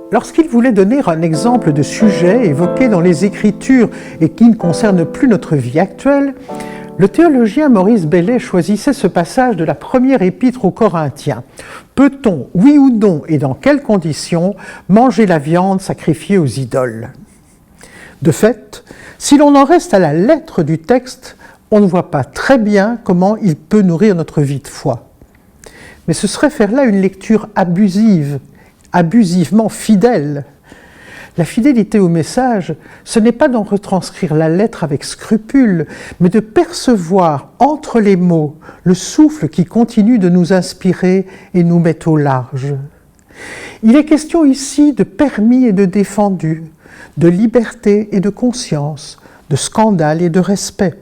Lorsqu'il voulait donner un exemple de sujet évoqué dans les Écritures et qui ne concerne plus notre vie actuelle, le théologien Maurice Bellet choisissait ce passage de la première épître aux Corinthiens. Peut-on, oui ou non, et dans quelles conditions, manger la viande sacrifiée aux idoles ? De fait, si l'on en reste à la lettre du texte, on ne voit pas très bien comment il peut nourrir notre vie de foi. Mais ce serait faire là une lecture abusive, abusivement fidèle. La fidélité au message, ce n'est pas d'en retranscrire la lettre avec scrupule, mais de percevoir entre les mots le souffle qui continue de nous inspirer et nous met au large. Il est question ici de permis et de défendu, de liberté et de conscience, de scandale et de respect.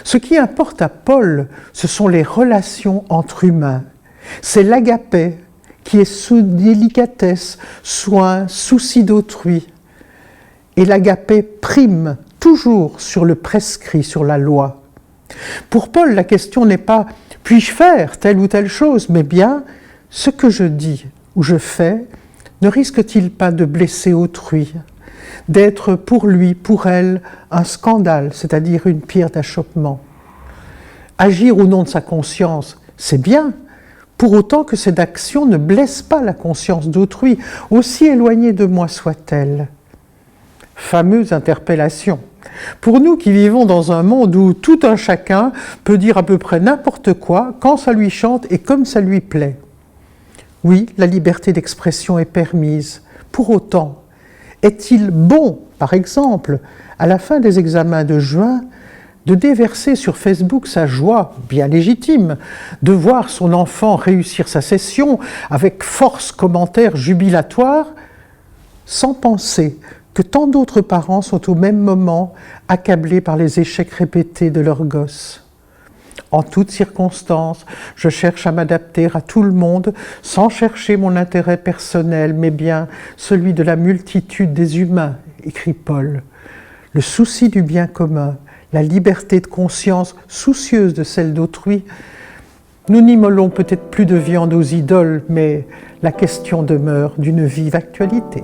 Ce qui importe à Paul, ce sont les relations entre humains. C'est l'agapé qui est sous délicatesse, soin, souci d'autrui. Et l'agapé prime toujours sur le prescrit, sur la loi. Pour Paul, la question n'est pas « puis-je faire telle ou telle chose ?» mais bien « ce que je dis ou je fais ne risque-t-il pas de blesser autrui ?» d'être pour lui, pour elle, un scandale, c'est-à-dire une pierre d'achoppement. Agir au nom de sa conscience, c'est bien, pour autant que cette action ne blesse pas la conscience d'autrui, aussi éloignée de moi soit-elle. Fameuse interpellation. Pour nous qui vivons dans un monde où tout un chacun peut dire à peu près n'importe quoi, quand ça lui chante et comme ça lui plaît. Oui, la liberté d'expression est permise. Pour autant, est-il bon, par exemple, à la fin des examens de juin, de déverser sur Facebook sa joie, bien légitime, de voir son enfant réussir sa session avec force commentaires jubilatoires, sans penser que tant d'autres parents sont au même moment accablés par les échecs répétés de leurs gosses. En toutes circonstances, je cherche à m'adapter à tout le monde sans chercher mon intérêt personnel, mais bien celui de la multitude des humains, écrit Paul. Le souci du bien commun, la liberté de conscience soucieuse de celle d'autrui. Nous n'immolons peut-être plus de viande aux idoles, mais la question demeure d'une vive actualité.